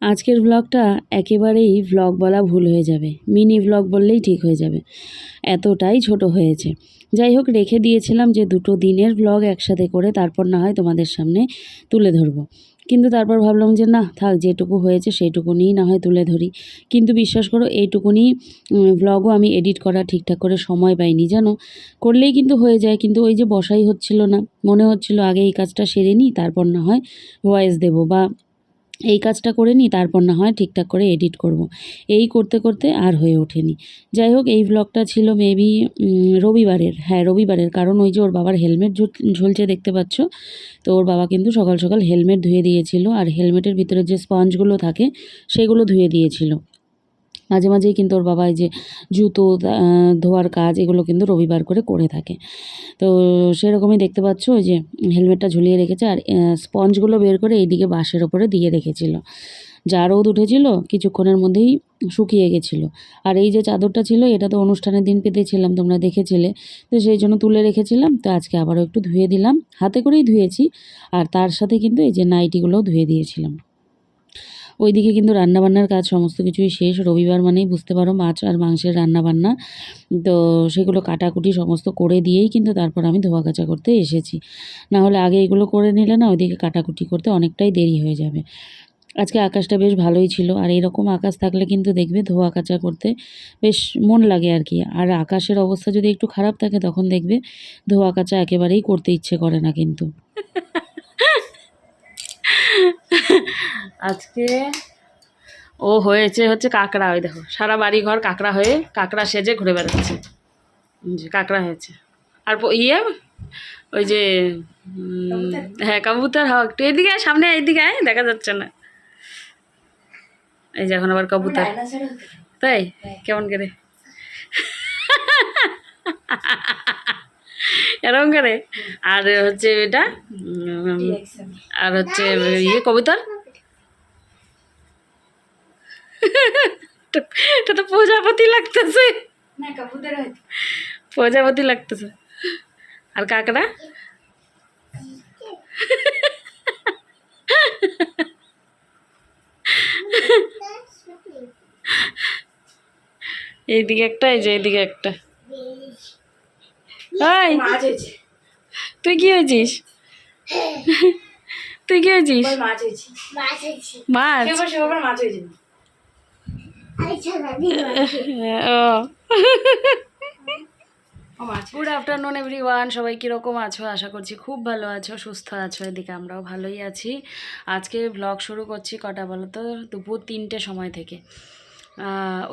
আজকের ব্লগটা একেবারেই ব্লগ বলা ভুল হয়ে যাবে, মিনি ব্লগ বললেই ঠিক হয়ে যাবে, এতটাই ছোট হয়েছে। যাই হোক, রেখে দিয়েছিলাম যে দুটো দিনের ব্লগ একসাথে করে তারপর না হয় তোমাদের সামনে তুলে ধরবো, কিন্তু তারপর ভাবলাম যে না থাক, যেটুকু হয়েছে সেইটুকুনি না হয় তুলে ধরি। কিন্তু বিশ্বাস করো, এইটুকুনি ব্লগও আমি এডিট করা ঠিকঠাক করে সময় পাইনি, জানো। করলেই কিন্তু হয়ে যায়, কিন্তু ওই যে বসাই হচ্ছিল না, মনে হচ্ছিল আগে এই কাজটা সেরে নিই তারপর না হয় ভয়েস দেবো, বা এই কাজটা করে নিই তারপর না হয় ঠিকঠাক করে এডিট করব। এই করতে করতে আর হয়ে ওঠেনি। যাই হোক, এই ব্লগটা ছিল মেবি রবিবারের, হ্যাঁ রবিবারের, কারণ ওই যে ওর বাবার হেলমেট ঝুলছে দেখতে পাচ্ছ। তো ওর বাবা কিন্তু সকাল সকাল হেলমেট ধুয়ে দিয়েছিল, আর হেলমেটের ভিতরে যে স্পঞ্জগুলো থাকে সেগুলো ধুয়ে দিয়েছিল। মাঝে মাঝেই কিন্তু ওর বাবা এই যে জুতো ধোয়ার কাজ এগুলো কিন্তু রবিবার করে করে থাকে। তো সেরকমই দেখতে পাচ্ছ, ওই যে হেলমেটটা ঝুলিয়ে রেখেছে, আর স্পঞ্জগুলো বের করে এইদিকে বাঁশের ওপরে দিয়ে রেখেছিল। যা রোদ উঠেছিল কিছুক্ষণের মধ্যেই শুকিয়ে গেছিলো। আর এই যে চাদরটা ছিল এটা তো অনুষ্ঠানের দিন পেতেছিলাম, তোমরা দেখেছিলে, তো সেই জন্য তুলে রেখেছিলাম। তো আজকে আবারও একটু ধুয়ে দিলাম, হাতে করেই ধুয়েছি, আর তার সাথে কিন্তু এই যে নাইটিগুলোও ধুয়ে দিয়েছিলাম। ওইদিকে কিন্তু রান্নাবান্নার কাজ সমস্ত কিছুই শেষ। রবিবার মানেই বুঝতে পারো মাছ আর মাংসের রান্নাবান্না। তো সেগুলো কাটাকুটি সমস্ত করে দিয়েই কিন্তু তারপর আমি ধোয়া কাচা করতে এসেছি। না হলে আগে এগুলো করে নিলে না ওইদিকে কাটাকুটি করতে অনেকটাই দেরি হয়ে যাবে। আজকে আকাশটা বেশ ভালোই ছিল, আর এরকম আকাশ থাকলে কিন্তু দেখবে ধোয়া কাচা করতে বেশ মন লাগে আর কি। আর আকাশের অবস্থা যদি একটু খারাপ থাকে তখন দেখবে ধোয়া কাচা একেবারেই করতে ইচ্ছে করে না কিন্তু। আজকে হচ্ছে কাঁকড়া, ওই দেখো সারা বাড়ি ঘর কাঁকড়া হয়ে কাঁকড়া সেজে ঘুরে বেড়াচ্ছে, যে কাঁকড়া হয়েছে। আর ওই যে হ্যাঁ কবুতর, হোক একটু এদিকে সামনে, এইদিকে আয়, দেখা যাচ্ছে না। এই যে এখন আবার কবুতর, তাই কেমন করে এরকম করে। আর হচ্ছে এটা আর হচ্ছে কবুতর, এটা তো প্রজাপতি লাগতেছে, প্রজাপতি লাগতেছে। আর কাঁকড়া এইদিকে একটা, এই যে এইদিকে একটা। তুই কি হয়েছিস? তুই কি হয়েছিস? মাছ ও। গুড আফটারনুন এভরিওয়ান, সবাই কীরকম আছো? আশা করছি খুব ভালো আছো, সুস্থ আছো। এদিকে আমরাও ভালোই আছি। আজকে ব্লগ শুরু করছি কটা বলো তো, দুপুর 3টে সময় থেকে।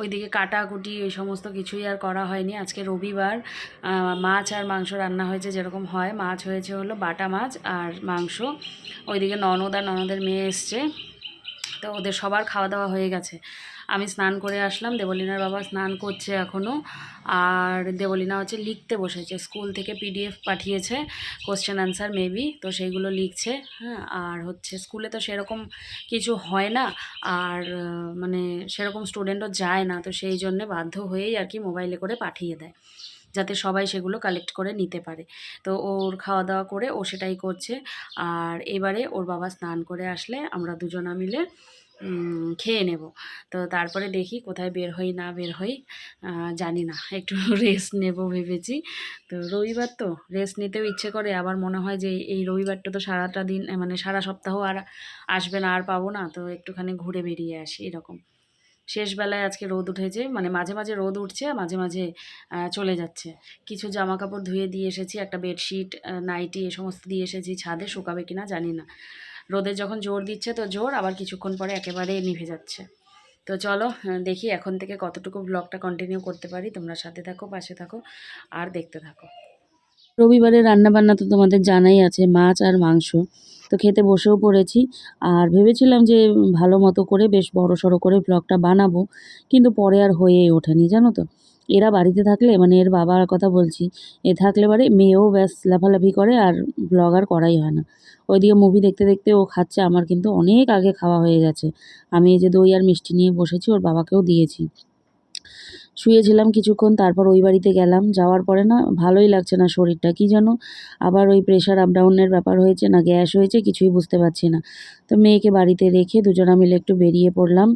ওইদিকে কাটাকুটি এই সমস্ত কিছুই আর করা হয়নি। আজকে রবিবার, মাছ আর মাংস রান্না হয়েছে যেরকম হয়। মাছ হয়েছে হলো বাটা মাছ আর মাংস। ওইদিকে ননদ আর ননদের মেয়ে এসছে, তো ওদের সবার খাওয়া দাওয়া হয়ে গেছে। আমি স্নান করে আসলাম, দেবলীনার বাবা স্নান করছে এখনও। আর দেবলীনা হচ্ছে লিখতে বসেছে, স্কুল থেকে পিডিএফ পাঠিয়েছে, কোশ্চেন অ্যান্সার মেবি, তো সেইগুলো লিখছে। হ্যাঁ, আর হচ্ছে স্কুলে তো সেরকম কিছু হয় না, আর মানে সেরকম স্টুডেন্টও যায় না, তো সেই জন্যে বাধ্য হয়েই আর কি মোবাইলে করে পাঠিয়ে দেয়, যাতে সবাই সেগুলো কালেক্ট করে নিতে পারে। তো ওর খাওয়া দাওয়া করে ও সেটাই করছে। আর এবারে ওর বাবা স্নান করে আসলে আমরা দুজনা মিলে খেয়ে নেব। তো তারপরে দেখি কোথায় বের হই না বের হই, জানি না, একটু রেস্ট নেব ভেবেছি। তো রবিবার তো রেস্ট নিতেও ইচ্ছে করে, আবার মনে হয় যে এই রবিবারটা তো সারাটা দিন, মানে সারা সপ্তাহ আর আসবে না, আর পাবো না, তো একটুখানি ঘুরে বেরিয়ে আসি এরকম। শেষবেলায় আজকে রোদ উঠেছে, মানে মাঝে মাঝে রোদ উঠছে, মাঝে মাঝে চলে যাচ্ছে। কিছু জামা কাপড় ধুয়ে দিয়ে এসেছি, একটা বেডশিট নাইটি এ সমস্ত দিয়ে এসেছি, ছাদে শুকাবে কিনা জানি না। রোদের যখন জোর দিচ্ছে তো জোর, আবার কিছুক্ষণ পরে একেবারে নিভে যাচ্ছে। তো চলো দেখি এখন থেকে কতটুকু ব্লগটা কন্টিনিউ করতে পারি। তোমরা সাথে থাকো, পাশে থাকো, আর দেখতে থাকো। রবিবারের রান্নাবান্না তো তোমাদের জানাই আছে, মাছ আর মাংস। তো খেতে বসেও পড়েছি, আর ভেবেছিলাম যে ভালো মতো করে বেশ বড় সড়ো করে ব্লগটা বানাবো, কিন্তু পরে আর হয়েই ওঠেনি, জানো তো। এরা বাড়িতে থাকলে, মানে এর বাবার কথা বলছি, এ থাকলে বারে মেয়েও ব্যাস লাফালাফি করে, আর ব্লগ আর করাই হয় না। ওইদিকে মুভি দেখতে দেখতে ও খাচ্ছে, আমার কিন্তু অনেক আগে খাওয়া হয়ে গেছে। আমি এই যে দই আর মিষ্টি নিয়ে বসেছি, ওর বাবাকেও দিয়েছি। শুয়েছিলাম কিছুক্ষণ, তারপর ওই বাড়িতে গেলাম। যাওয়ার পরে না ভালোই লাগছে না শরীরটা, কী যেন আবার ওই প্রেশার আপ ডাউনের ব্যাপার হয়েছে না গ্যাস হয়েছে কিছুই বুঝতে পারছি না। তো মেয়েকে বাড়িতে রেখে দুজনা মিলে একটু বেরিয়ে পড়লাম।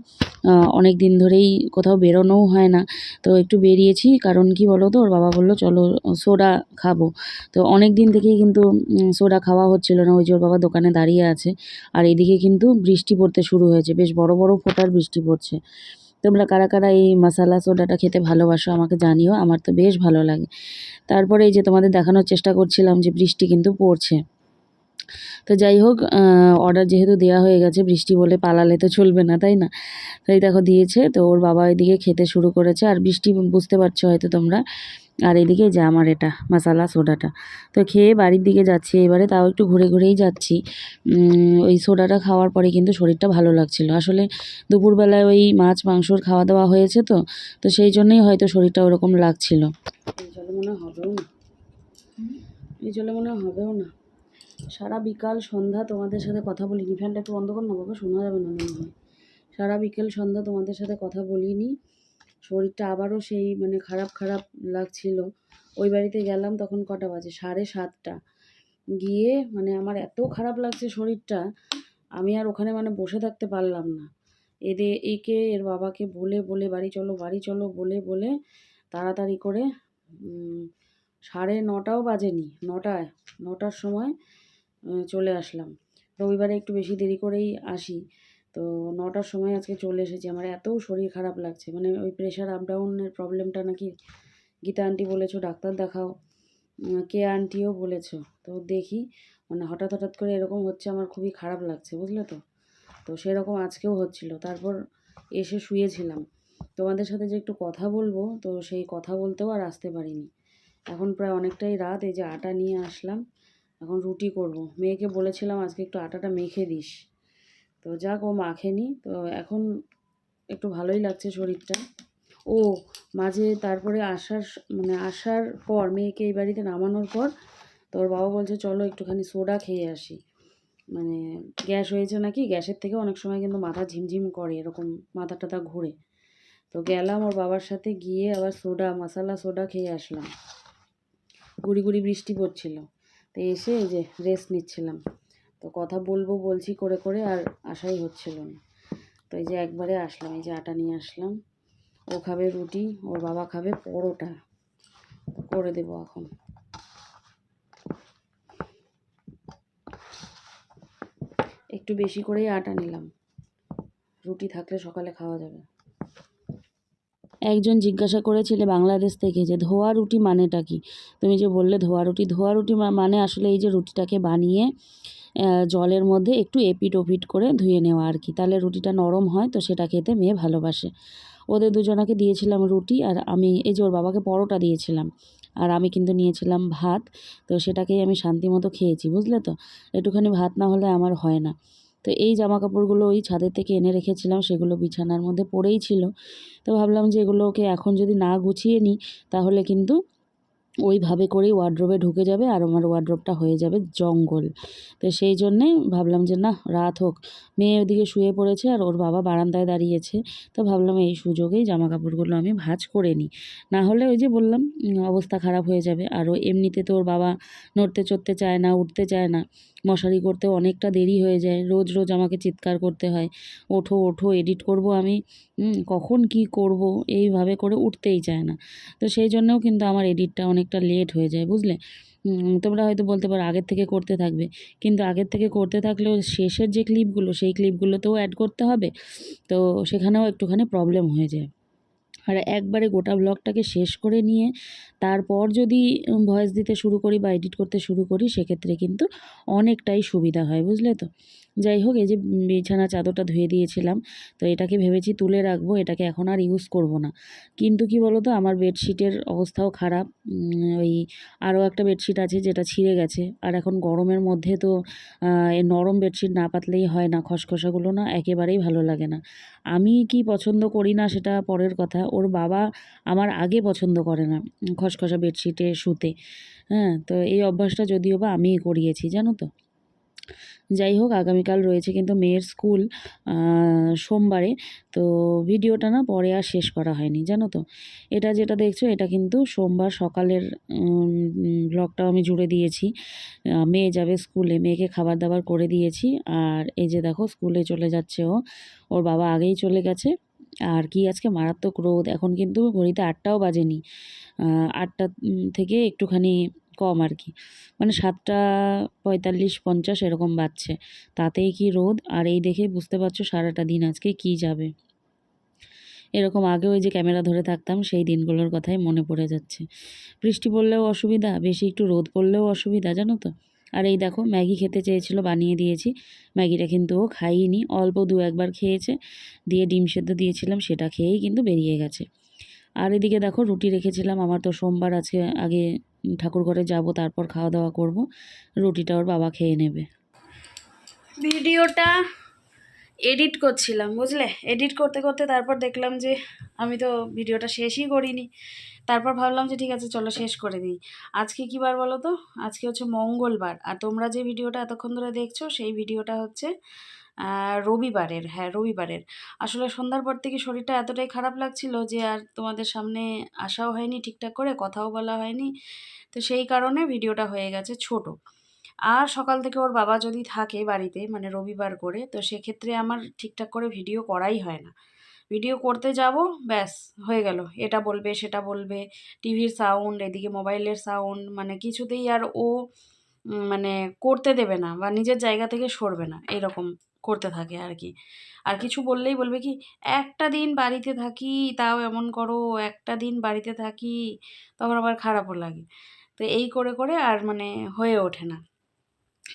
অনেক দিন ধরেই কোথাও বেরোনোও হয় না, তো একটু বেরিয়েছি। কারণ কি বলো তো, ওর বাবা বললো চলো সোডা খাবো। তো অনেক দিন থেকেই কিন্তু সোডা খাওয়া হচ্ছিল না, ওই যে ওর বাবা দোকানে দাঁড়িয়ে আছে। আর এদিকে কিন্তু বৃষ্টি পড়তে শুরু হয়েছে, বেশ বড় বড় ফোঁটার বৃষ্টি পড়ছে। তোমরা কারা কারা এই মশালা সোডাটা খেতে ভালোবাসো আমাকে জানিও, আমার তো বেশ ভালো লাগে। তারপরে এই যে তোমাদের দেখানোর চেষ্টা করছিলাম যে বৃষ্টি কিন্তু পড়ছে। তো যাই হোক, অর্ডার যেহেতু দেওয়া হয়ে গেছে, বৃষ্টি বলে পালালে তো চলবে না, তাই না? তাই দেখো দিয়েছে, তো ওর বাবা এদিকে খেতে শুরু করেছে। আর বৃষ্টি বুঝতে পারছো হয়তো তোমরা। আর এদিকে যে আমার এটা মশালা সোডাটা, তো খেয়ে বাড়ির দিকে যাচ্ছি এবারে, তাও একটু ঘুরে ঘুরেই যাচ্ছি। ওই সোডাটা খাওয়ার পরে কিন্তু শরীরটা ভালো লাগছিল। আসলে দুপুরবেলায় ওই মাছ মাংসর খাওয়া দাওয়া হয়েছে, তো সেই জন্যই হয়তো শরীরটা ওরকম লাগছিল। এই জলে মনে হবেও না, এই জলে মনে হবেও না। সারা বিকাল সন্ধ্যা তোমাদের সাথে কথা বলিনি। ফ্যানটা একটু বন্ধ কর না বাবা, শোনা যাবে না মনে হয়। সারা বিকেল সন্ধ্যা তোমাদের সাথে কথা বলিনি। শরীরটা আবারও সেই মানে খারাপ খারাপ লাগছিল। ওই বাড়িতে গেলাম তখন কটা বাজে, 7:30। গিয়ে মানে আমার এত খারাপ লাগছে শরীরটা, আমি আর ওখানে মানে বসে থাকতে পারলাম না। একে এর বাবাকে বলে বলে বাড়ি চলো বাড়ি চলো বলে বলে তাড়াতাড়ি করে 9:30টাও বাজেনি, 9টার সময় চলে আসলাম। রবিবারে একটু বেশি দেরি করেই আসি, তো 9টার সময় আজকে চলে এসেছি। আমার এত শরীর খারাপ লাগছে, মানে ওই প্রেশার আপ ডাউনের প্রবলেমটা নাকি গীতা আন্টি বলেছো ডাক্তার দেখাও, কে আন্টিও বলেছো। তো দেখি, মানে হঠাৎ হঠাৎ করে এরকম হচ্ছে, আমার খুবই খারাপ লাগছে বুঝলে তো। তো সেরকম আজকেও হচ্ছিল। তারপর এসে শুয়েছিলাম। তোমাদের সাথে যে একটু কথা বলবো, তো সেই কথা বলতেও আর আসতে পারিনি। এখন প্রায় অনেকটাই রাত, এই যে আটা নিয়ে আসলাম, এখন রুটি করব। মেয়েকে বলেছিলাম আজকে একটু আটাটা মেখে দিস, তো যাক ও মাখেনি। তো এখন একটু ভালোই লাগছে শরীরটা। ও মাঝে তারপরে আসার পর মেয়েকে এই বাড়িতে নামানোর পর তো ওর বাবা বলছে চলো একটুখানি সোডা খেয়ে আসি। মানে গ্যাস হয়েছে নাকি, গ্যাসের থেকে অনেক সময় কিন্তু মাথা ঝিমঝিম করে, এরকম মাথা টাথা ঘোরে। তো গেলাম ওর বাবার সাথে, গিয়ে আবার মশালা সোডা খেয়ে আসলাম। গুড়ি গুড়ি বৃষ্টি পড়ছিল, তো এসে এই যে রেস্ট নিচ্ছিলাম। তো কথা বলবো বলছি করে করে আর আশাই হচ্ছিল না। তো এই যে একবারে আসলাম, এই যে আটা নিয়ে আসলাম। ও খাবে রুটি, ওর বাবা খাবে পরোটা, করে দেবো এখন। একটু বেশি করেই আটা নিলাম, রুটি থাকলে সকালে খাওয়া যাবে। একজন জিজ্ঞাসা করেছিলে বাংলাদেশ থেকে যে ধোয়া রুটি মানেটা কি। তুমি যে বললে ধোয়া রুটি মানে আসলে এই যে রুটিটাকে বানিয়ে জলের মধ্যে একটু এপিট ওপিট করে ধুয়ে নেওয়া আর কি, তাহলে রুটিটা নরম হয়, তো সেটা খেতে মেয়ে ভালোবাসে। ওদের দুজনাকে দিয়েছিলাম রুটি, আর আমি এই যে ওর বাবাকে পরোটা দিয়েছিলাম, আর আমি কিন্তু নিয়েছিলাম ভাত। তো সেটাকেই আমি শান্তি মতো খেয়েছি বুঝলে তো, একটুখানি ভাত না হলে আমার হয় না। তো এই জামা কাপড়গুলো ওই ছাদের থেকে এনে রেখেছিলাম, সেগুলো বিছানার মধ্যে পড়েই ছিল। তো ভাবলাম যে এগুলোকে এখন যদি না গুছিয়ে নিই, তাহলে কিন্তু ওইভাবে করেই ওয়ার্ড্রোবে ঢুকে যাবে, আর আমার ওয়ার্ড্রোবটা হয়ে যাবে জঙ্গল। তো সেই জন্যে ভাবলাম যে না, রাত হোক। মেয়ে ওদিকে শুয়ে পড়েছে আর ওর বাবা বারান্দায় দাঁড়িয়েছে। তো ভাবলাম এই সুযোগেই জামা কাপড়গুলো আমি ভাঁজ করে নিই, না হলে ওই যে বললাম অবস্থা খারাপ হয়ে যাবে। আরও এমনিতে তো ওর বাবা নড়তে চড়তে চায় না, উঠতে চায় না, মশারি করতে অনেকটা দেরি হয়ে যায়, রোজ রোজ আমাকে চিৎকার করতে হয়, ওঠো ওঠো এডিট করব আমি, কখন কি করব, এইভাবে করে উঠতেই চায় না। তো সেই জন্যও কিন্তু আমার এডিটটা অনেকটা লেট হয়ে যায় বুঝলে। তোমরা হয়তো বলতে পারো আগের থেকে করতে থাকবে, কিন্তু আগের থেকে করতে থাকলেও শেষের যে ক্লিপগুলো, সেই ক্লিপগুলোতেও অ্যাড করতে হবে, তো সেখানেও একটুখানি প্রবলেম হয়ে যায়। আর একবারে গোটা ব্লগটাকে শেষ করে নিয়ে তারপর যদি ভয়েস দিতে শুরু করি বা এডিট করতে শুরু করি, সেক্ষেত্রে কিন্তু অনেকটাই সুবিধা হয় বুঝলে তো। যাই হোক, এই যে বিছানা চাদরটা ধুয়ে দিয়েছিলাম, তো এটাকে ভেবেছি তুলে রাখবো, এটাকে এখন আর ইউজ করব না। কিন্তু কি বলো তো, আমার বেডশিটের অবস্থাও খারাপ। ওই আরও একটা বেডশিট আছে যেটা ছিঁড়ে গেছে, আর এখন গরমের মধ্যে তো এই নরম বেডশিট না পাতলেই হয় না, খসখসাগুলো না একেবারেই ভালো লাগে না। আমি কি পছন্দ করি না সেটা পরের কথা, ওর বাবা আমার আগে পছন্দ করে না খসখসা বেডশিটে শুতে। হ্যাঁ, তো এই অভ্যাসটা যদিও বা আমিই করিয়েছি জানো তো। যাই হোক, আগামীকাল রয়েছে কিন্তু মেয়ের স্কুল সোমবারে। তো ভিডিওটা না পরে আর শেষ করা হয়নি, জানো তো। এটা যেটা দেখছো এটা কিন্তু সোমবার সকালের ব্লগটাও আমি জুড়ে দিয়েছি। মেয়ে যাবে স্কুলে, মেয়েকে খাবার দাবার করে দিয়েছি। আর এই যে দেখো স্কুলে চলে যাচ্ছে ওর বাবা আগেই চলে গেছে। আর কি আজকে মারাত্মক রোদ, এখন কিন্তু ঘড়িতে 8টাও বাজেনি। 8টা থেকে একটুখানি কম আর কি, মানে 7:45-50 এরকম বাজছে, তাতেই কি রোদ। আর এই দেখে বুঝতে পারছো সারাটা দিন আজকে কি যাবে। এরকম আগে ওই যে ক্যামেরা ধরে থাকতাম সেই দিনগুলোর কথাই মনে পড়ে যাচ্ছে। বৃষ্টি পড়লেও অসুবিধা, বেশি একটু রোদ পড়লেও অসুবিধা, জানো তো। আর এই দেখো ম্যাগি খেতে চেয়েছিল, বানিয়ে দিয়েছি। ম্যাগিটা কিন্তু ও খাইনি, অল্প 2-1বার খেয়েছে, দিয়ে ডিম সেদ্ধ দিয়েছিলাম সেটা খেয়েই কিন্তু বেরিয়ে গেছে। আর এদিকে দেখো রুটি রেখেছিলাম, আমার তো সোমবার আজকে, আগে ঠাকুর ঘরে যাব তারপর খাওয়া দাওয়া করব। রুটিটা ওর বাবা খেয়ে নেবে। ভিডিওটা এডিট করছিলাম, বুঝলে। এডিট করতে করতে তারপর দেখলাম যে আমি তো ভিডিওটা শেষই করিনি। তারপর ভাবলাম যে ঠিক আছে চলো শেষ করে দিই। আজকে কী বার বলো তো? আজকে হচ্ছে মঙ্গলবার, আর তোমরা যে ভিডিওটা এতক্ষণ ধরে দেখছো সেই ভিডিওটা হচ্ছে রবিবারের। হ্যাঁ, রবিবারের। আসলে সন্ধ্যার পর থেকে শরীরটা এতটাই খারাপ লাগছিল যে আর তোমাদের সামনে আসাও হয়নি ঠিকঠাক করে, কথাও বলা হয়নি। তো সেই কারণে ভিডিওটা হয়ে গেছে ছোট। আর সকাল থেকে ওর বাবা যদি থাকে বাড়িতে, মানে রবিবার করে, তো সেক্ষেত্রে আমার ঠিকঠাক করে ভিডিও করাই হয় না। ভিডিও করতে যাব, ব্যাস হয়ে গেল, এটা বলবে সেটা বলবে, টিভির সাউন্ড, এদিকে মোবাইলের সাউন্ড, মানে কিছুতেই আর ও মানে করতে দেবে না বা নিজের জায়গা থেকে সরবে না, এরকম করতে থাকে আর কি। আর কিছু বললেই বলবে কি, একটা দিন বাড়িতে থাকি তাও এমন করো, একটা দিন বাড়িতে থাকি, তখন আবার খারাপও লাগে। তো এই করে করে আর মানে হয়ে ওঠে না।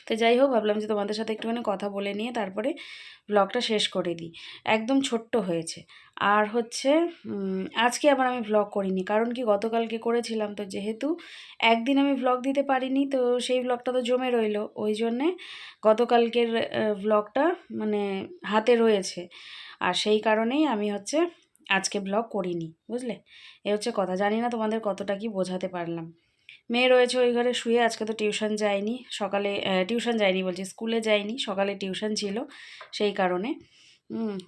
তো যাই হোক, ভাবলাম যে তোমাদের সাথে একটুখানি কথা বলে নিয়ে তারপরে ব্লগটা শেষ করে দিই। একদম ছোট্ট হয়েছে। আর হচ্ছে আজকে আবার আমি ভ্লগ করিনি, কারণ কি গতকালকে করেছিলাম, তো যেহেতু একদিন আমি ভ্লগ দিতে পারিনি তো সেই ভ্লগটা তো জমে রইলো, ওই জন্যে গতকালকের ভ্লগটা মানে হাতে রয়েছে। আর সেই কারণেই আমি হচ্ছে আজকে ভ্লগ করিনি, বুঝলে। এ হচ্ছে কথা, জানি না তোমাদের কতটা কি বোঝাতে পারলাম। মেয়ে রয়েছে ওই ঘরে শুয়ে, আজকে তো টিউশন যায়নি সকালে, টিউশন যায়নি বলছি, স্কুলে যায়নি, সকালে টিউশন ছিল সেই কারণে।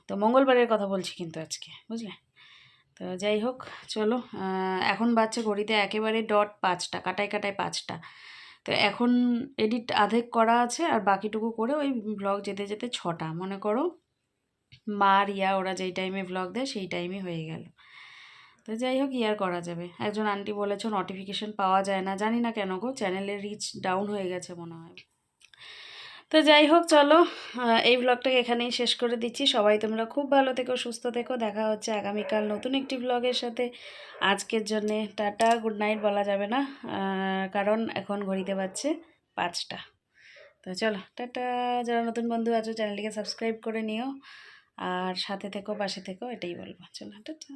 তো মঙ্গলবারের কথা বলছি কিন্তু আজকে, বুঝলে। তো যাই হোক, চলো, এখন বাচ্চা ঘড়িতে একেবারে ডট 5টা, কাটায় কাটায় 5টা। তো এখন এডিট আধেক করা আছে, আর বাকিটুকু করে ওই ব্লগ যেতে যেতে 6টা, মনে করো মা রিয়া ওরা যেই টাইমে ব্লগ দেয় সেই টাইমে হয়ে গেল। তো যাই হোক, আর করা যাবে। একজন আন্টি বলেছো নোটিফিকেশন পাওয়া যায় না, জানি না কেন গো, চ্যানেলের রিচ ডাউন হয়ে গেছে মনে হয়। তো যাই হোক, চলো, এই ব্লগটাকে এখানেই শেষ করে দিচ্ছি। সবাই তোমরা খুব ভালো থেকো, সুস্থ থেকো, দেখা হচ্ছে আগামীকাল নতুন একটি ব্লগের সাথে। আজকের জন্যে টাটা, গুড নাইট বলা যাবে না, কারণ এখন ঘড়িতে বাজছে 5টা। তো চলো টাটা। যারা নতুন বন্ধু আছো চ্যানেলটিকে সাবস্ক্রাইব করে নিও, আর সাথে থেকো, পাশে থেকো, এটাই বলবো। চলো টাটা।